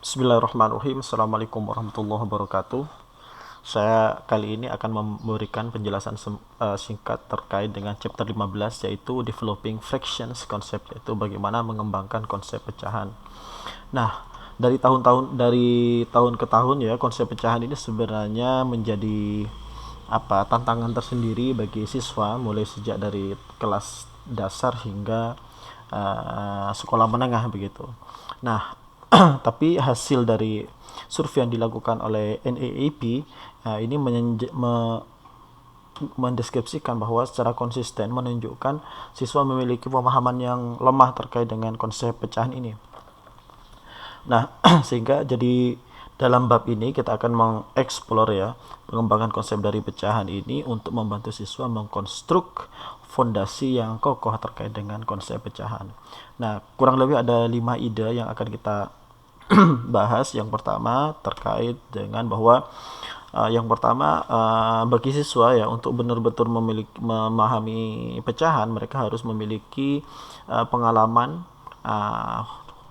Bismillahirrahmanirrahim. Assalamualaikum warahmatullahi wabarakatuh. Saya kali ini akan memberikan penjelasan singkat terkait dengan chapter 15, yaitu Developing Fractions Concept, yaitu bagaimana mengembangkan konsep pecahan. Nah, dari tahun ke tahun ya, konsep pecahan ini sebenarnya menjadi tantangan tersendiri bagi siswa, mulai sejak dari kelas dasar hingga sekolah menengah begitu. Nah, tapi hasil dari survei yang dilakukan oleh NAAP ini mendeskripsikan bahwa secara konsisten menunjukkan siswa memiliki pemahaman yang lemah terkait dengan konsep pecahan ini. Nah, sehingga jadi dalam bab ini kita akan mengeksplor ya pengembangan konsep dari pecahan ini untuk membantu siswa mengkonstruk fondasi yang kokoh terkait dengan konsep pecahan. Nah, kurang lebih ada 5 ide yang akan kita bahas. Yang pertama terkait dengan bahwa bagi siswa ya untuk benar-benar memahami pecahan, mereka harus memiliki pengalaman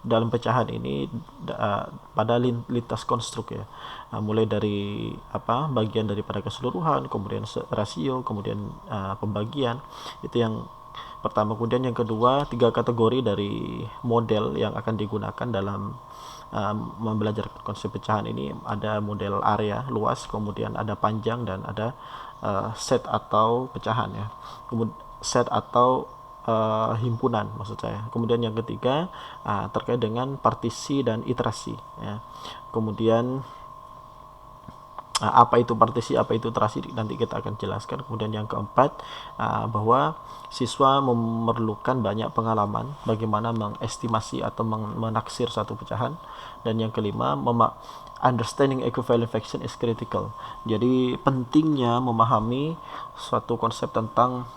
dalam pecahan ini pada lintas konstruk ya. Mulai dari bagian daripada keseluruhan, kemudian rasio, kemudian pembagian. Itu yang pertama. Kemudian yang kedua, 3 kategori dari model yang akan digunakan dalam membelajar konsep pecahan ini. Ada model area luas, kemudian ada panjang, dan ada set atau pecahan ya. Kemudian set atau himpunan maksud saya. Kemudian yang ketiga terkait dengan partisi dan iterasi ya. Kemudian apa itu partisi, apa itu iterasi, nanti kita akan jelaskan. Kemudian yang keempat, bahwa siswa memerlukan banyak pengalaman bagaimana mengestimasi atau menaksir satu pecahan. Dan yang kelima, understanding equivalent fraction is critical. Jadi pentingnya memahami suatu konsep tentang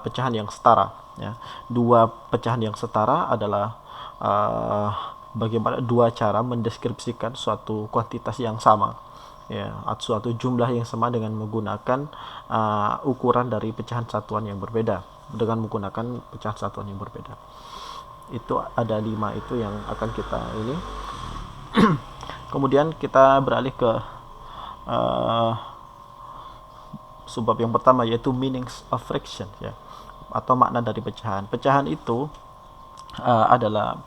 pecahan yang setara ya. Dua pecahan yang setara adalah bagaimana dua cara mendeskripsikan suatu kuantitas yang sama ya, suatu jumlah yang sama dengan menggunakan ukuran dari pecahan satuan yang berbeda, dengan menggunakan pecahan satuan yang berbeda. Itu ada 5 itu yang akan kita ini. Kemudian kita beralih ke subbab yang pertama, yaitu meanings of fraction ya, atau makna dari pecahan. Pecahan itu adalah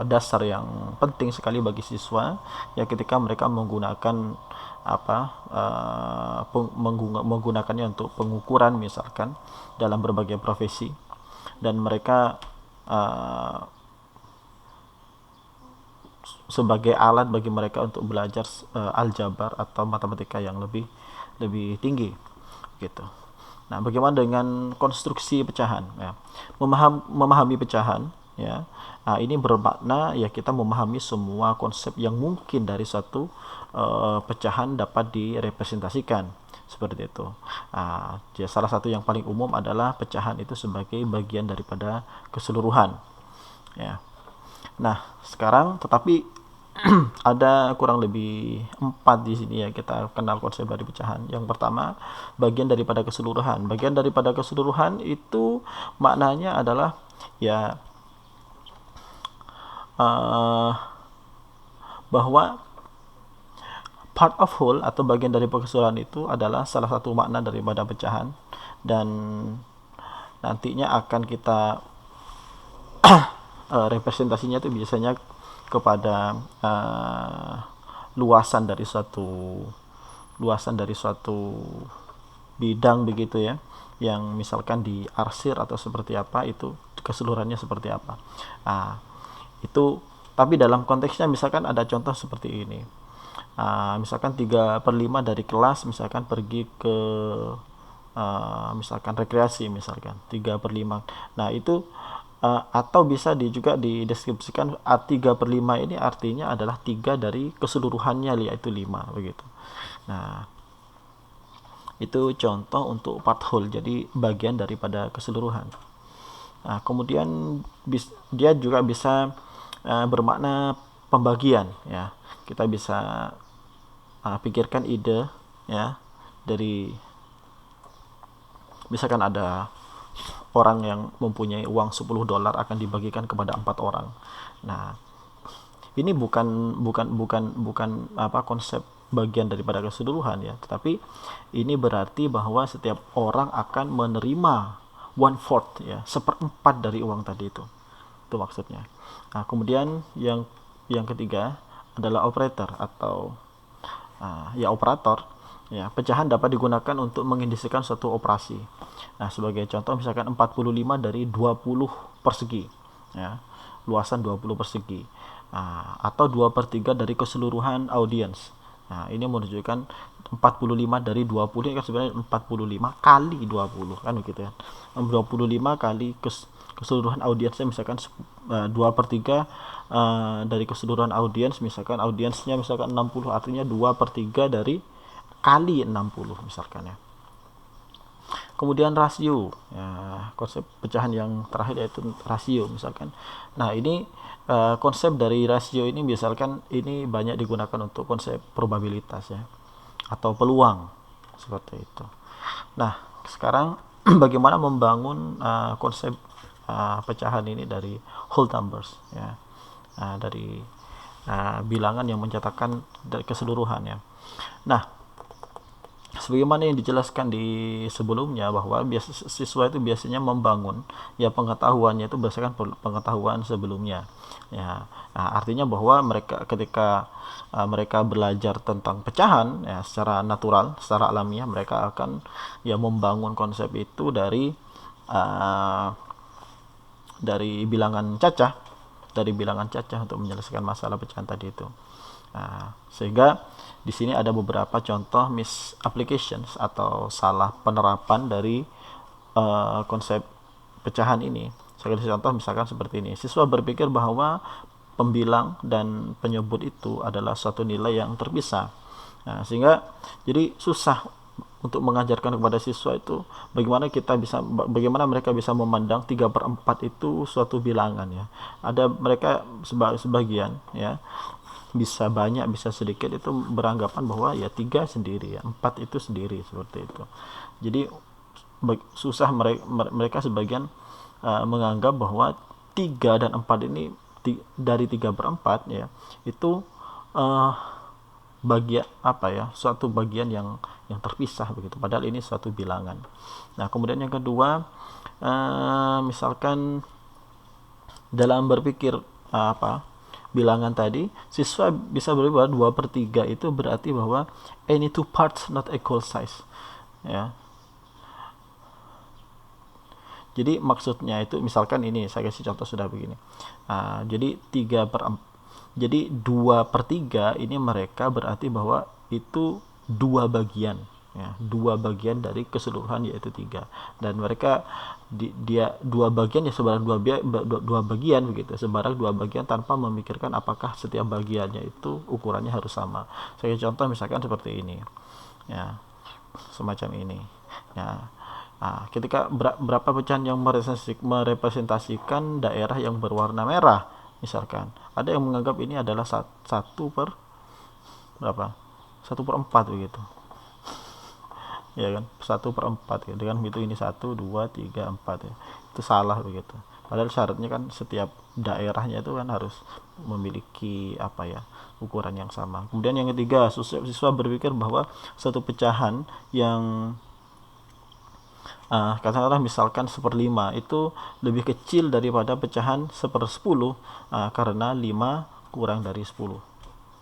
dasar yang penting sekali bagi siswa ya, ketika mereka menggunakan menggunakannya untuk pengukuran misalkan dalam berbagai profesi, dan mereka sebagai alat bagi mereka untuk belajar aljabar atau matematika yang lebih tinggi gitu. Nah, bagaimana dengan konstruksi pecahan ya? Memahami pecahan ya, ini bermakna ya kita memahami semua konsep yang mungkin dari suatu pecahan dapat direpresentasikan seperti itu. Ya, salah satu yang paling umum adalah pecahan itu sebagai bagian daripada keseluruhan ya. Nah, sekarang tetapi ada kurang lebih 4 di sini ya, kita kenal konsep dari pecahan. Yang pertama, bagian daripada keseluruhan. Bagian daripada keseluruhan itu maknanya adalah ya bahwa part of whole atau bagian dari keseluruhan itu adalah salah satu makna daripada pecahan, dan nantinya akan kita representasinya itu biasanya kepada luasan dari suatu bidang begitu ya, yang misalkan diarsir atau seperti apa, itu keseluruhannya seperti apa. Itu tapi dalam konteksnya misalkan ada contoh seperti ini. Misalkan 3/5 dari kelas misalkan pergi ke misalkan rekreasi, misalkan 3/5. Nah, itu atau bisa juga dideskripsikan 3/5 ini artinya adalah 3 dari keseluruhannya, yaitu 5 begitu. Nah, itu contoh untuk part whole, jadi bagian daripada keseluruhan. Nah, kemudian dia juga bisa bermakna pembagian ya. Kita bisa pikirkan ide ya, dari misalkan ada orang yang mempunyai uang $10 akan dibagikan kepada 4 orang. Nah, Ini bukan apa konsep bagian daripada keseluruhan ya, tetapi ini berarti bahwa setiap orang akan menerima one fourth ya, seperempat dari uang tadi itu maksudnya. Nah, kemudian yang ketiga adalah operator atau ya operator ya. Pecahan dapat digunakan untuk mengindikasikan suatu operasi. Nah, sebagai contoh misalkan 45 dari 20 persegi ya, luasan 20 persegi. Atau 2/3 dari keseluruhan audiens. Nah, ini menunjukkan 45 dari 20 ini kan sebenarnya 45 kali 20 kan begitu ya. 25 kali keseluruhan audiensnya misalkan 2/3 dari keseluruhan audiens, misalkan audiensnya misalkan 60, artinya 2/3 dari kali 60 misalkan ya. Kemudian rasio ya, konsep pecahan yang terakhir yaitu rasio misalkan. Nah, ini konsep dari rasio ini misalkan ini banyak digunakan untuk konsep probabilitas ya, atau peluang seperti itu. Nah, sekarang bagaimana membangun konsep pecahan ini dari whole numbers ya, dari bilangan yang mencatatkan dari keseluruhan ya. Nah, sebagaimana yang dijelaskan di sebelumnya bahwa siswa itu biasanya membangun ya pengetahuannya itu berdasarkan pengetahuan sebelumnya ya. Nah, artinya bahwa mereka ketika mereka belajar tentang pecahan ya secara natural, secara alamiah, mereka akan ya membangun konsep itu dari bilangan cacah untuk menyelesaikan masalah pecahan tadi itu. Sehingga di sini ada beberapa contoh misapplications atau salah penerapan dari konsep pecahan ini. Saya kasih contoh misalkan seperti ini. Siswa berpikir bahwa pembilang dan penyebut itu adalah suatu nilai yang terpisah. Sehingga jadi susah untuk mengajarkan kepada siswa itu bagaimana mereka bisa memandang 3/4 itu suatu bilangan ya. Ada mereka sebagian ya, bisa banyak bisa sedikit, itu beranggapan bahwa ya 3 sendiri ya, 4 itu sendiri seperti itu. Jadi susah mereka sebagian menganggap bahwa 3 dan 4 ini dari 3/4 ya, itu bagian apa ya, suatu bagian yang terpisah begitu, padahal ini suatu bilangan. Nah, kemudian yang kedua, misalkan dalam berpikir bilangan tadi, siswa bisa berpikir bahwa 2/3 itu berarti bahwa any two parts not equal size ya. Jadi maksudnya itu misalkan ini saya kasih contoh sudah begini. Jadi 2/3 ini mereka berarti bahwa itu 2 bagian ya, 2 bagian dari keseluruhan yaitu 3, dan mereka dia 2 bagian ya sebarang 2 bagian begitu, sebarang 2 bagian tanpa memikirkan apakah setiap bagiannya itu ukurannya harus sama. Saya contoh misalkan seperti ini ya, semacam ini ya. Ketika berapa pecahan yang merepresentasikan daerah yang berwarna merah misalkan, ada yang menganggap ini adalah 1/4 begitu ya kan, 1/4 ya, dengan itu ini 1, 2, 3, 4 ya, itu salah begitu. Padahal syaratnya kan setiap daerahnya itu kan harus memiliki ukuran yang sama. Kemudian yang ketiga, siswa berpikir bahwa satu pecahan yang katakanlah misalkan 1/5 itu lebih kecil daripada pecahan 1/10 karena 5 kurang dari 10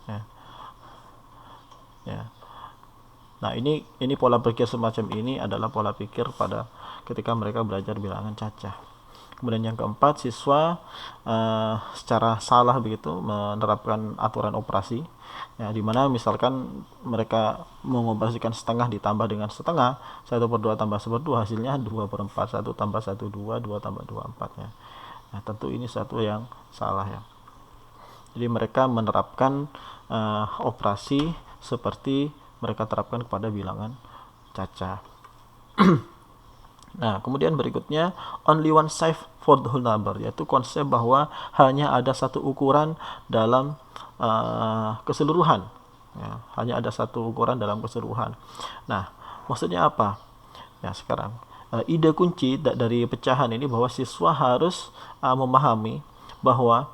ya. Nah, ini pola pikir semacam ini adalah pola pikir pada ketika mereka belajar bilangan cacah. Kemudian yang keempat, siswa secara salah begitu menerapkan aturan operasi ya, dimana misalkan mereka mengoperasikan setengah ditambah dengan setengah, 1/2 tambah 1/2 hasilnya 2/4, 1 tambah 1 2, 2 tambah 2 4 ya. Nah, tentu ini satu yang salah ya. Jadi mereka menerapkan operasi seperti mereka terapkan kepada bilangan cacah. Nah, kemudian berikutnya only one size for the whole number, yaitu konsep bahwa hanya ada satu ukuran dalam keseluruhan ya, hanya ada satu ukuran dalam keseluruhan. Nah, maksudnya apa ya? Sekarang ide kunci dari pecahan ini bahwa siswa harus memahami bahwa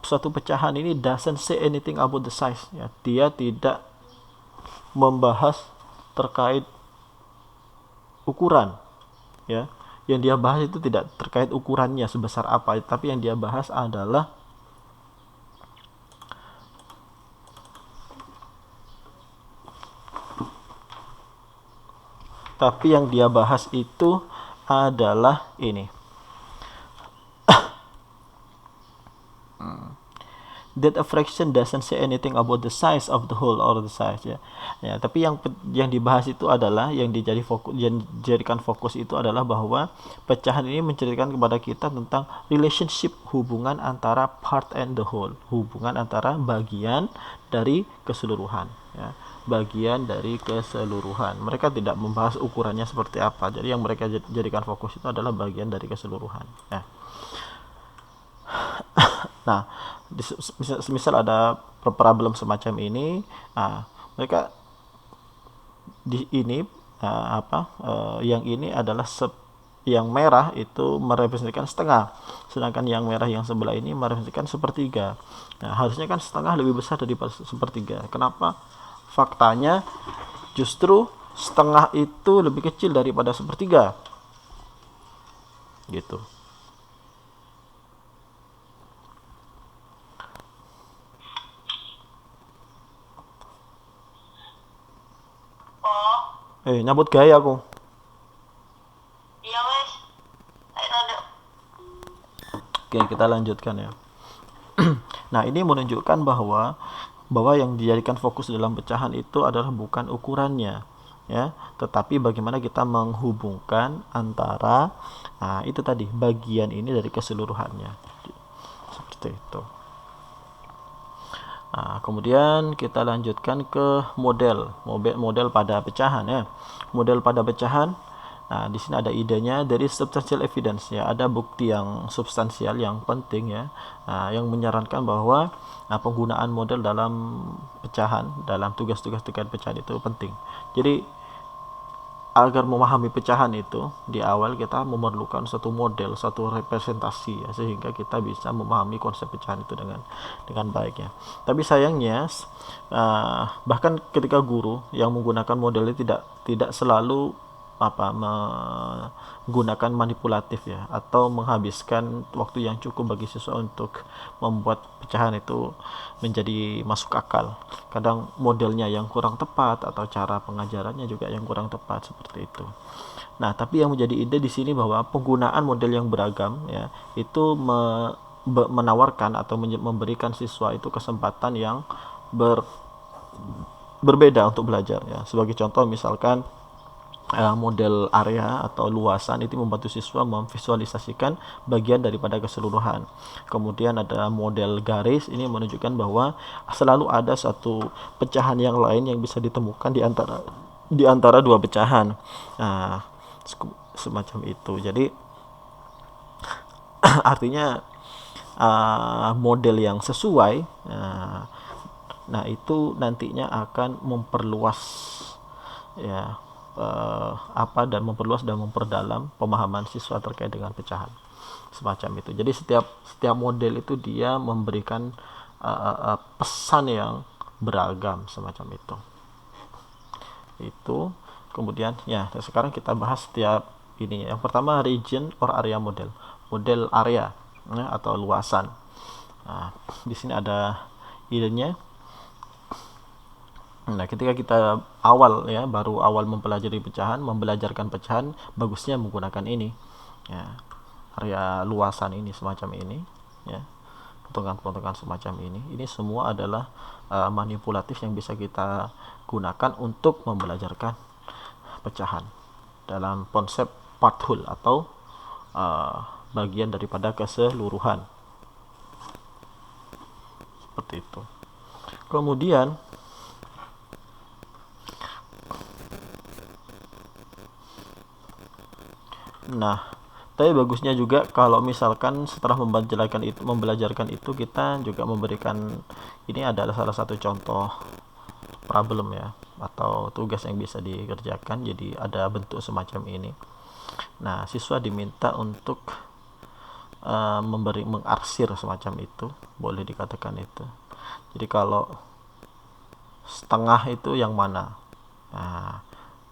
suatu pecahan ini doesn't say anything about the size, ya. Dia tidak membahas terkait ukuran, ya. Yang dia bahas itu tidak terkait ukurannya sebesar apa, tapi yang dia bahas adalah itu adalah ini. That a fraction doesn't say anything about the size of the whole or the size, ya. Ya, tapi yang dibahas itu adalah yang dijadikan fokus itu adalah bahwa pecahan ini menceritakan kepada kita tentang relationship, hubungan antara part and the whole, hubungan antara bagian dari keseluruhan, ya. Bagian dari keseluruhan. Mereka tidak membahas ukurannya seperti apa. Jadi yang mereka jadikan fokus itu adalah bagian dari keseluruhan, ya. Nah, misal ada problem semacam ini, mereka di ini yang ini adalah yang merah itu merepresentasikan setengah, sedangkan yang merah yang sebelah ini merepresentasikan sepertiga. Nah, harusnya kan setengah lebih besar daripada sepertiga. Kenapa? Faktanya justru setengah itu lebih kecil daripada sepertiga, gitu. Nyambut gaya aku. Iya wes. Ayo. Oke, kita lanjutkan, ya. Nah, ini menunjukkan bahwa yang dijadikan fokus dalam pecahan itu adalah bukan ukurannya, ya, tetapi bagaimana kita menghubungkan antara itu tadi bagian ini dari keseluruhannya, seperti itu. Kemudian kita lanjutkan ke model pada pecahan, ya. Model pada pecahan. Nah, di sini ada idenya dari substantial evidence, ya, ada bukti yang substansial yang penting, ya, yang menyarankan bahwa penggunaan model dalam pecahan, dalam tugas-tugas terkait pecahan itu penting. Jadi agar memahami pecahan itu di awal kita memerlukan satu model, satu representasi, ya, sehingga kita bisa memahami konsep pecahan itu dengan baik, ya. Tapi sayangnya bahkan ketika guru yang menggunakan model ini tidak selalu menggunakan manipulatif, ya, atau menghabiskan waktu yang cukup bagi siswa untuk membuat pecahan itu menjadi masuk akal. Kadang modelnya yang kurang tepat atau cara pengajarannya juga yang kurang tepat, seperti itu. Nah, tapi yang menjadi ide di sini bahwa penggunaan model yang beragam, ya, itu menawarkan atau memberikan siswa itu kesempatan yang berbeda untuk belajar, ya. Sebagai contoh misalkan model area atau luasan itu membantu siswa memvisualisasikan bagian daripada keseluruhan. Kemudian ada model garis, ini menunjukkan bahwa selalu ada satu pecahan yang lain yang bisa ditemukan di antara dua pecahan. Nah, semacam itu. Jadi artinya model yang sesuai, nah itu nantinya akan memperluas, ya, dan memperdalam pemahaman siswa terkait dengan pecahan, semacam itu. Jadi setiap model itu dia memberikan pesan yang beragam, semacam itu. Kemudian, ya, sekarang kita bahas setiap ini. Yang pertama, region or area model area, ya, atau luasan. Nah, di sini ada idenya. Nah, ketika kita baru awal membelajarkan pecahan, bagusnya menggunakan ini, ya, area luasan ini, semacam ini, ya, potongan-potongan semacam ini. Ini semua adalah manipulatif yang bisa kita gunakan untuk membelajarkan pecahan dalam konsep part whole atau bagian daripada keseluruhan, seperti itu. Kemudian tapi bagusnya juga kalau misalkan setelah membelajarkan itu kita juga memberikan, ini adalah salah satu contoh problem, ya, atau tugas yang bisa dikerjakan. Jadi ada bentuk semacam ini. Nah, siswa diminta untuk mengarsir semacam itu, boleh dikatakan itu. Jadi kalau setengah itu yang mana, nah,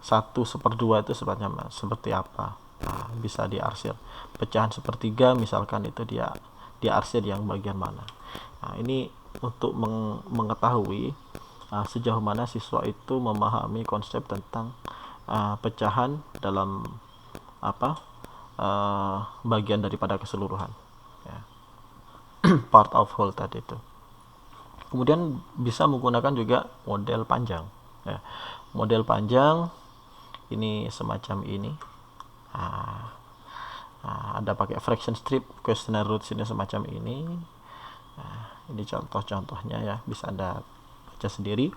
1/2 itu seperti apa, nah, bisa diarsir. Pecahan sepertiga misalkan itu dia diarsir yang bagian mana. Nah, ini untuk mengetahui sejauh mana siswa itu memahami konsep tentang pecahan dalam bagian daripada keseluruhan, ya. Part of whole tadi itu. Kemudian bisa menggunakan juga model panjang, ya. Model panjang ini semacam ini, ada pakai fraction strip, questionnaire roots ini semacam ini. Ini contoh-contohnya ya, bisa Anda baca sendiri.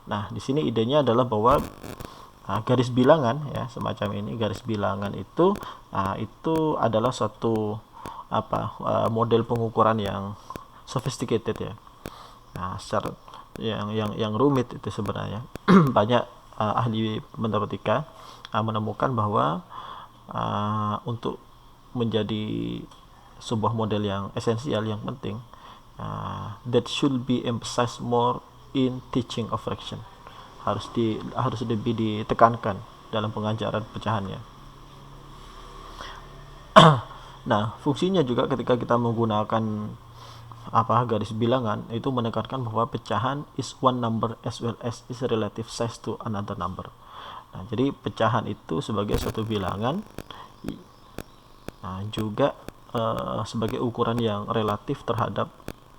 Nah, di sini idenya adalah bahwa garis bilangan ya, semacam ini garis bilangan itu adalah suatu model pengukuran yang sophisticated ya. Nah, secara yang rumit itu sebenarnya banyak ahli matematika menemukan bahwa untuk menjadi sebuah model yang esensial, yang penting, that should be emphasized more in teaching of fraction. Harus lebih ditekankan dalam pengajaran pecahannya. Nah, fungsinya juga ketika kita menggunakan garis bilangan itu menekankan bahwa pecahan is one number as well as its relative size to another number. Nah, jadi pecahan itu sebagai suatu bilangan, juga sebagai ukuran yang relatif terhadap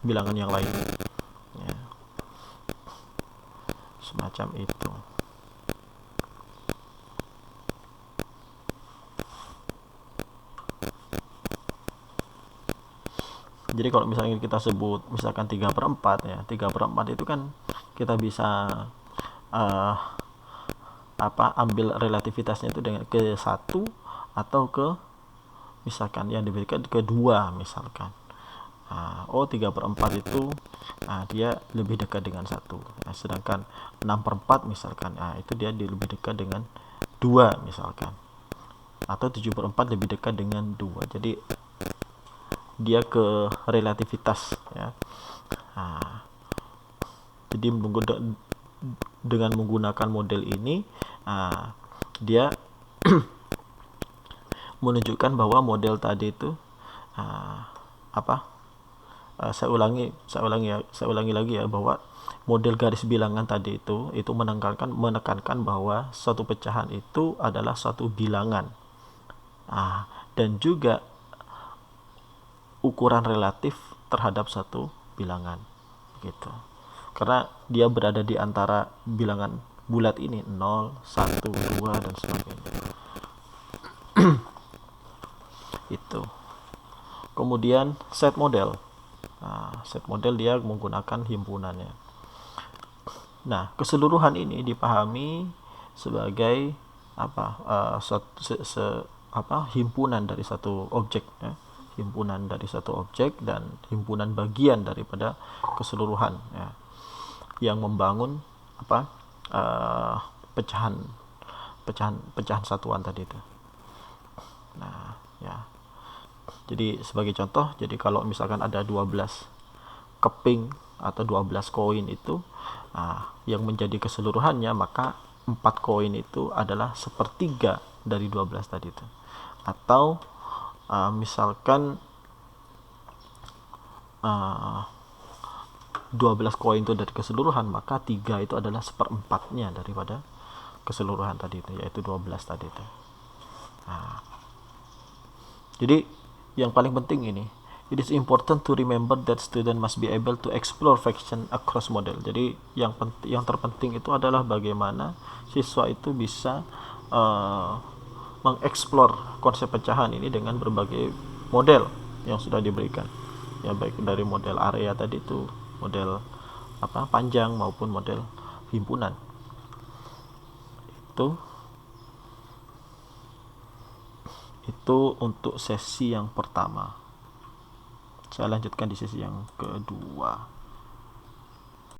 bilangan yang lain, ya. Semacam itu. Jadi kalau misalnya kita sebut misalkan 3/4 ya, 3/4 itu kan kita bisa ambil relativitasnya itu dengan ke 1 atau ke misalkan yang diberikan ke 2 misalkan. 3/4 itu dia lebih dekat dengan 1, ya, sedangkan 6/4 misalkan, itu dia lebih dekat dengan 2 misalkan, atau 7/4 lebih dekat dengan 2. Jadi dia ke relativitas ya. Jadi dengan menggunakan model ini dia menunjukkan bahwa model tadi itu saya ulangi lagi ya, bahwa model garis bilangan tadi itu menekankan bahwa suatu pecahan itu adalah suatu bilangan, dan juga ukuran relatif terhadap satu bilangan gitu. Karena dia berada di antara bilangan bulat ini 0, 1, 2 dan sebagainya. Itu. Kemudian set model. Set model dia menggunakan himpunannya. Nah, keseluruhan ini dipahami sebagai himpunan dari satu objek ya. Himpunan dari satu objek dan himpunan bagian daripada keseluruhan ya, yang membangun pecahan satuan tadi itu. Nah, ya. Jadi sebagai contoh, jadi kalau misalkan ada 12 keping atau 12 koin itu yang menjadi keseluruhannya, maka 4 koin itu adalah 1/3 dari 12 tadi itu. Atau misalkan 12 koin itu dari keseluruhan, maka 3 itu adalah 1/4-nya daripada keseluruhan tadi itu, yaitu 12 tadi itu. Jadi yang paling penting ini, it is important to remember that student must be able to explore fraction across model. Jadi yang terpenting itu adalah bagaimana siswa itu bisa mengeksplor konsep pecahan ini dengan berbagai model yang sudah diberikan, ya, baik dari model area tadi itu, model panjang maupun model himpunan. Itu untuk sesi yang pertama. Saya lanjutkan di sesi yang kedua.